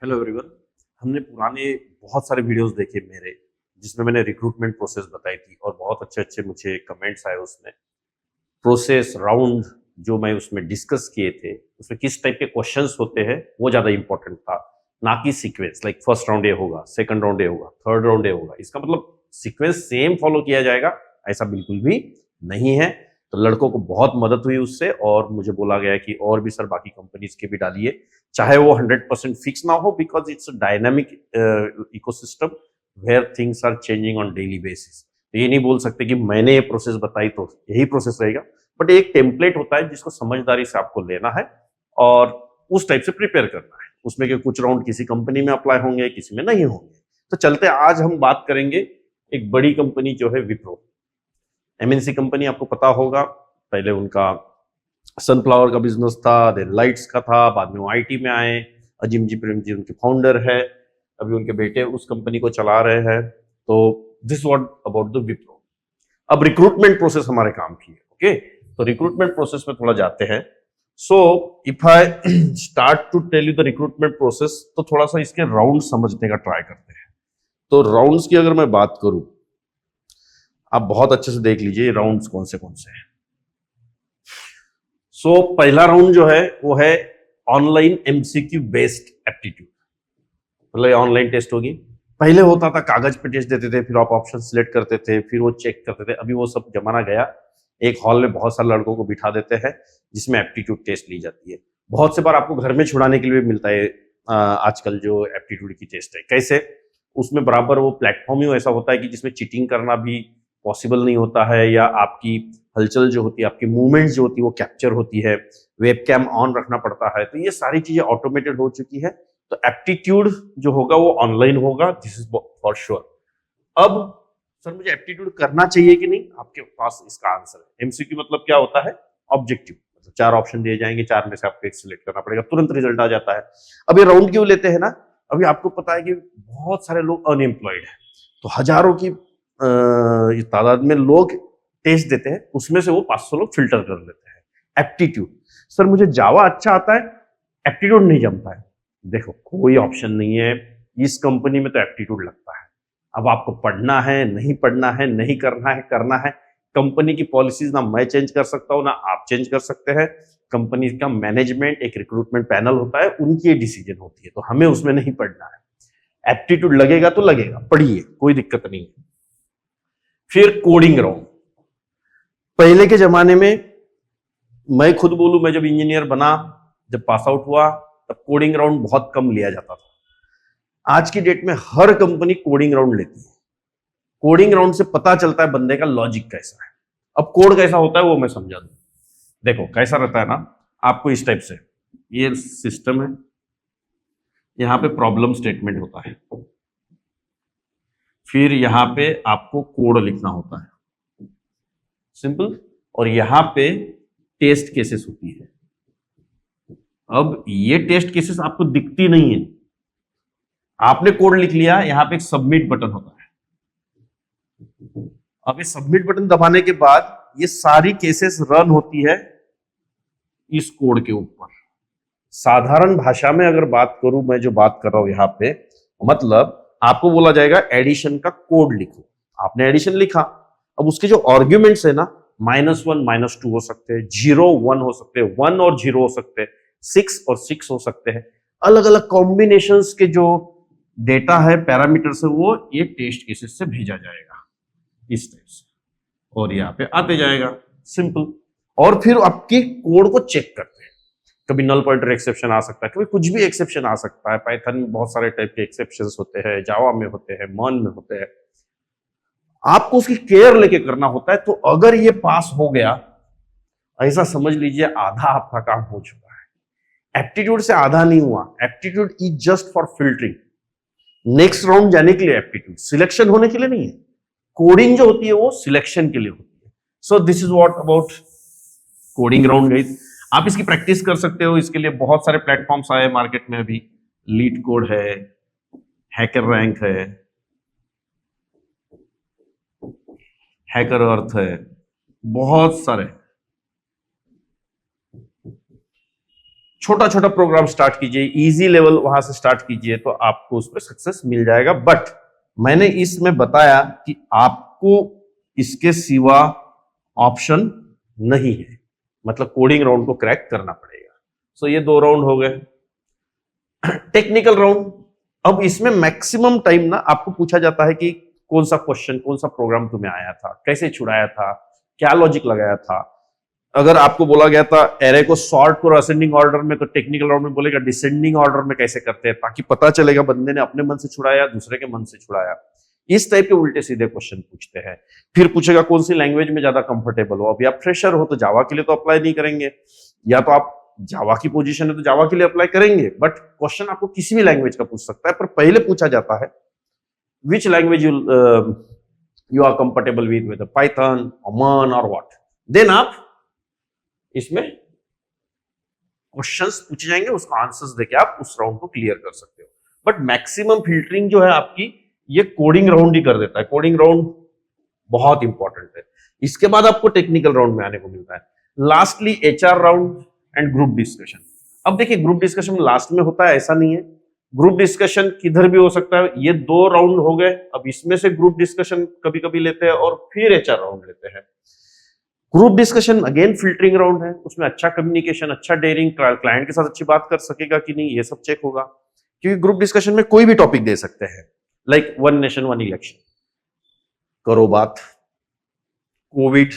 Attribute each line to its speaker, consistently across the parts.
Speaker 1: Hello everyone. हमने पुराने बहुत सारे वीडियोस देखे मेरे, जिसमें मैंने रिक्रूटमेंट प्रोसेस बताई थी और बहुत अच्छे अच्छे मुझे कमेंट्स आए उसमें। प्रोसेस राउंड जो मैं उसमें डिस्कस किए थे, उसमें किस टाइप के क्वेश्चंस होते हैं वो ज़्यादा इंपॉर्टेंट था, ना कि सीक्वेंस। लाइक फर्स्ट राउंड ये होगा, सेकंड राउंड ये होगा, थर्ड राउंड ये होगा। इसका मतलब सीक्वेंस सेम फॉलो किया जाएगा, ऐसा बिल्कुल भी नहीं है। तो लड़कों को बहुत मदद हुई उससे, और मुझे बोला गया कि और भी सर बाकी कंपनीज के भी डालिए, चाहे वो 100% फिक्स ना हो, because it's dynamic ecosystem where things are changing on daily basis. ये नहीं बोल सकते कि मैंने ये प्रोसेस बताई तो यही प्रोसेस रहेगा, बट एक टेम्पलेट होता है जिसको समझदारी से आपको लेना है और उस टाइप से प्रिपेयर करना है। उसमें के कुछ राउंड किसी कंपनी में अप्लाई होंगे, किसी में नहीं होंगे। तो चलते आज हम बात करेंगे एक बड़ी कंपनी जो है विप्रो। एमएनसी कंपनी, आपको पता होगा। पहले उनका सनफ्लावर का बिजनेस था, देन लाइट्स का था, बाद में वो आईटी में आए। अजीम जी प्रेम जी उनके फाउंडर है, अभी उनके बेटे उस कंपनी को चला रहे हैं। तो this what about the Wipro. अब रिक्रूटमेंट प्रोसेस हमारे काम की है। ओके, तो रिक्रूटमेंट प्रोसेस में थोड़ा जाते हैं। So if I start to tell you the recruitment process, तो थोड़ा सा इसके राउंड समझने का ट्राई करते हैं। तो राउंड्स की अगर मैं बात करूं, आप बहुत अच्छे से देख लीजिए राउंड्स कौन से हैं। सो पहला राउंड जो है वो है ऑनलाइन एमसीक्यू बेस्ड एप्टीट्यूड, मतलब ऑनलाइन टेस्ट होगी। पहले होता था कागज पे टेस्ट देते थे, फिर आप ऑप्शन सिलेक्ट करते थे, फिर वो चेक करते थे। अभी वो सब जमाना गया। एक हॉल में बहुत सारे लड़कों को बिठा देते हैं जिसमें एप्टीट्यूड टेस्ट ली जाती है। बहुत से बार आपको घर में छुड़ाने के लिए भी मिलता है आजकल जो एप्टीट्यूड की टेस्ट है। कैसे? उसमें बराबर वो प्लेटफॉर्म ही ऐसा होता है कि जिसमें चीटिंग करना भी पॉसिबल नहीं होता है, या आपकी हलचल जो होती है, आपकी मूवमेंट जो होती है वो कैप्चर होती है, वेबकैम ऑन रखना पड़ता है। तो ये सारी चीजें ऑटोमेटेड हो चुकी है। तो एप्टीट्यूड जो होगा वो ऑनलाइन होगा, दिस इज फॉर श्योर। अब सर मुझे एप्टीट्यूड करना चाहिए कि नहीं, आपके पास इसका आंसर है। एमसीक्यू मतलब क्या होता है? ऑब्जेक्टिव, मतलब 4 ऑप्शन दिए जाएंगे, 4 में से आपको एक सिलेक्ट करना पड़ेगा, तुरंत रिजल्ट आ जाता है। अब ये राउंड क्यों लेते हैं ना, अभी आपको पता है कि बहुत सारे लोग अनएम्प्लॉयड है, तो हजारों की तादाद में लोग टेस्ट देते हैं, उसमें से वो 500 लोग फिल्टर कर लेते हैं। एप्टीट्यूड, सर मुझे जावा अच्छा आता है, एप्टीट्यूड नहीं जमता है। देखो कोई ऑप्शन नहीं है, इस कंपनी में तो एप्टीट्यूड लगता है। अब आपको पढ़ना है, नहीं पढ़ना है, नहीं करना है, करना है। कंपनी की पॉलिसीज ना मैं चेंज कर सकता हूं, ना आप चेंज कर सकते हैं। कंपनी का मैनेजमेंट, एक रिक्रूटमेंट पैनल होता है, उनकी डिसीजन होती है, तो हमें उसमें नहीं पढ़ना है। एप्टीट्यूड लगेगा तो लगेगा, पढ़िए, कोई दिक्कत नहीं है। फिर कोडिंग राउंड। पहले के जमाने में, मैं खुद बोलूं, मैं जब इंजीनियर बना, जब पास आउट हुआ, तब कोडिंग राउंड बहुत कम लिया जाता था। आज की डेट में हर कंपनी कोडिंग राउंड लेती है। कोडिंग राउंड से पता चलता है बंदे का लॉजिक कैसा है। अब कोड कैसा होता है वो मैं समझा दूं। देखो कैसा रहता है ना, आपको इस टाइप से, ये सिस्टम है, यहां पे प्रॉब्लम स्टेटमेंट होता है, फिर यहां पे आपको कोड लिखना होता है, सिंपल, और यहां पे टेस्ट केसेस होती है। अब ये टेस्ट केसेस आपको दिखती नहीं है, आपने कोड लिख लिया, यहां पे एक सबमिट बटन होता है। अब ये सबमिट बटन दबाने के बाद ये सारी केसेस रन होती है इस कोड के ऊपर। साधारण भाषा में अगर बात करूं, मैं जो बात कर रहा हूं यहां पे, मतलब आपको बोला जाएगा एडिशन का कोड लिखो, आपने एडिशन लिखा। अब उसके जो आर्ग्यूमेंट्स है ना, -1 -2 हो सकते हैं, 0 1 हो सकते हैं, 1 और 0 हो सकते हैं, 6 और 6 हो सकते हैं। अलग अलग कॉम्बिनेशंस के जो डेटा है, पैरामीटर से, वो ये टेस्ट केसेस से भेजा जाएगा इस टाइप से, और यहाँ पे आते जाएगा, सिंपल। और फिर आपकी कोड को चेक करते हैं। कभी नल पॉइंटर एक्सेप्शन आ सकता है, कभी कुछ भी एक्सेप्शन आ सकता है। पाइथन में बहुत सारे टाइप के एक्सेप्शंस होते हैं, जावा में होते हैं, मर्न में होते हैं। आपको उसकी केयर लेके करना होता है। तो अगर ये पास हो गया, ऐसा समझ लीजिए आधा आपका काम हो चुका है। एप्टीट्यूड से आधा नहीं हुआ, aptitude is just for filtering. Next round जाने के लिए एप्टीट्यूड, सिलेक्शन होने के लिए नहीं है। कोडिंग जो होती है वो सिलेक्शन के लिए होती है। So this is what about coding round guys. आप इसकी प्रैक्टिस कर सकते हो, इसके लिए बहुत सारे प्लेटफॉर्म्स आए मार्केट में अभी। लीड कोड है, हैकर रैंक है, हैकर अर्थ है, बहुत सारे छोटा छोटा प्रोग्राम स्टार्ट कीजिए, इजी लेवल वहां से स्टार्ट कीजिए, तो आपको उस पर सक्सेस मिल जाएगा। बट मैंने इसमें बताया कि आपको इसके सिवा ऑप्शन नहीं है, मतलब कोडिंग राउंड को क्रैक करना पड़ेगा। सो ये 2 राउंड हो गए। टेक्निकल राउंड, अब इसमें मैक्सिमम टाइम ना आपको पूछा जाता है कि कौन सा क्वेश्चन, कौन सा प्रोग्राम तुम्हें आया था, कैसे छुड़ाया था, क्या लॉजिक लगाया था। अगर आपको बोला गया था एरे को सॉर्ट करो असेंडिंग ऑर्डर में, तो टेक्निकल राउंड में बोलेगा डिसेंडिंग ऑर्डर में कैसे करते हैं, ताकि पता चलेगा बंदे ने अपने मन से छुड़ाया, दूसरे के मन से छुड़ाया। इस टाइप के उल्टे सीधे क्वेश्चन पूछते हैं। फिर पूछेगा कौन सी लैंग्वेज में ज्यादा कंफर्टेबल हो। अभी आप फ्रेशर हो तो जावा के लिए तो अप्लाई नहीं करेंगे, या तो आप जावा की पोजीशन है तो जावा के लिए अप्लाई करेंगे, बट क्वेश्चन आपको किसी भी लैंग्वेज का पूछ सकता है। पर पहले पूछा जाता है which language you are comfortable with, whether Python, अमन और व्हाट। देन आप इसमें क्वेश्चंस पूछे जाएंगे, उसका आंसर्स देके आप उस राउंड को क्लियर कर सकते हो। बट मैक्सिमम फिल्टरिंग जो है आपकी, ये कोडिंग राउंड ही कर देता है। कोडिंग राउंड बहुत इंपॉर्टेंट है। इसके बाद आपको टेक्निकल राउंड में आने को मिलता है। Lastly HR round and group discussion. अब देखिए ग्रुप डिस्कशन लास्ट में होता है ऐसा नहीं है, ग्रुप डिस्कशन किधर भी हो सकता है। ये 2 राउंड हो गए। अब इसमें से ग्रुप डिस्कशन कभी कभी लेते हैं और फिर एचआर राउंड लेते हैं। Group discussion again filtering round है, उसमें अच्छा कम्युनिकेशन, अच्छा डेयरिंग, क्लाइंट के साथ अच्छी बात कर सकेगा कि नहीं, ये सब चेक होगा। क्योंकि ग्रुप डिस्कशन में कोई भी टॉपिक दे सकते हैं, लाइक 1 नेशन 1 इलेक्शन करो बात, कोविड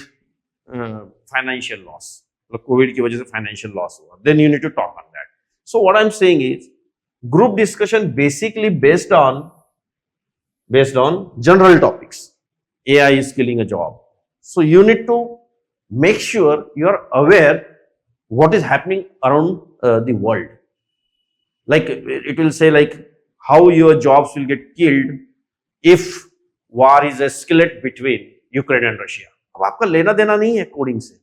Speaker 1: फाइनेंशियल लॉस, मतलब कोविड की वजह से फाइनेंशियल लॉस हुआ, then you need to talk on that. So what I am saying is group discussion basically based on general topics. AI is killing a job, so you need to make sure you are aware what is happening around the world. Like it will say like how your jobs will get killed if war is escalate between Ukraine and Russia. अब आपका लेना देना नहीं है coding से,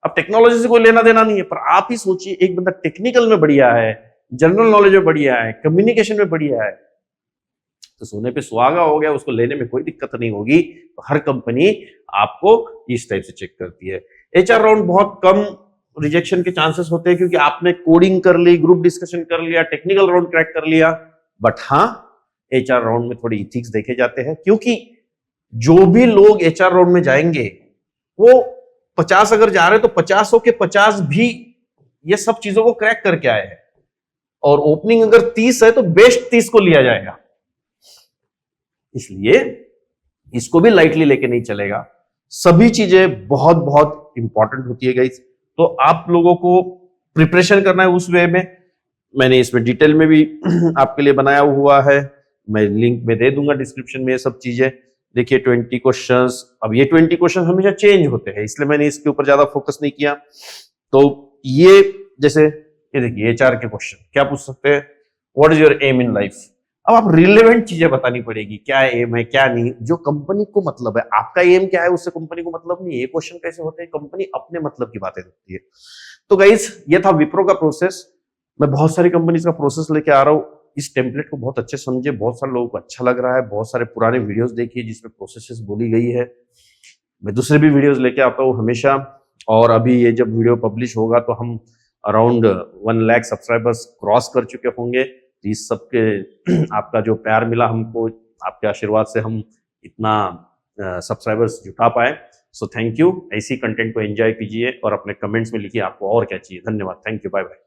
Speaker 1: अब technology से कोई लेना देना नहीं है, पर आप ही सोचिए एक बंदा टेक्निकल में बढ़िया है, जनरल नॉलेज में बढ़िया है, कम्युनिकेशन में बढ़िया है, तो सोने पे सुहागा हो गया, उसको लेने में कोई दिक्कत नहीं होगी। तो हर कंपनी आपको इस टाइप से चेक करती है। एचआर राउंड बहुत कम रिजेक्शन के चांसेस होते हैं, क्योंकि आपने कोडिंग कर ली, ग्रुप डिस्कशन कर लिया, टेक्निकल राउंड क्रैक कर लिया। बट हाँ, एचआर राउंड में थोड़े इथिक्स देखे जाते हैं, क्योंकि जो भी लोग एचआर राउंड में जाएंगे वो 50 अगर जा रहे हैं तो 50 के 50 भी ये सब चीजों को क्रैक करके आए हैं, और ओपनिंग अगर 30 है तो बेस्ट 30 को लिया जाएगा। इसलिए इसको भी लाइटली लेके नहीं चलेगा। सभी चीजें बहुत बहुत इंपॉर्टेंट होती है गाइस। तो आप लोगों को प्रिपरेशन करना है उस वे में। मैंने इसमें डिटेल में भी आपके लिए बनाया हुआ है, मैं लिंक में दे दूंगा डिस्क्रिप्शन में ये सब चीजें। देखिए 20 क्वेश्चंस, अब ये 20 क्वेश्चन हमेशा चेंज होते हैं, इसलिए मैंने इसके ऊपर ज्यादा फोकस नहीं किया। तो ये जैसे ये देखिए एचआर के क्वेश्चन क्या पूछ सकते हैं, what is your aim in life. अब आप रिलेवेंट चीजें बतानी पड़ेगी, क्या एम है क्या नहीं, जो कंपनी को मतलब है। आपका एम क्या है उससे कंपनी को मतलब नहीं है। ये क्वेश्चन कैसे होते हैं, कंपनी अपने मतलब की बातें करती है। तो गाइस ये था विप्रो का प्रोसेस। मैं बहुत सारी कंपनीज का प्रोसेस लेके आ रहा हूँ। इस टेम्पलेट को बहुत अच्छे समझे, बहुत सारे लोगों को अच्छा लग रहा है। बहुत सारे पुराने वीडियोस देखिए जिसमें प्रोसेसेस बोली गई है। मैं दूसरे भी वीडियोस लेके आता हूँ हमेशा। और अभी ये जब वीडियो पब्लिश होगा तो हम अराउंड 1 लाख सब्सक्राइबर्स क्रॉस कर चुके होंगे। तो इस सब के आपका जो प्यार मिला हमको, आपके आशीर्वाद से हम इतना सब्सक्राइबर्स जुटा पाए। So thank you. ऐसी कंटेंट को एंजॉय कीजिए और अपने कमेंट्स में लिखिए आपको और क्या चाहिए। धन्यवाद, थैंक यू, बाय बाय।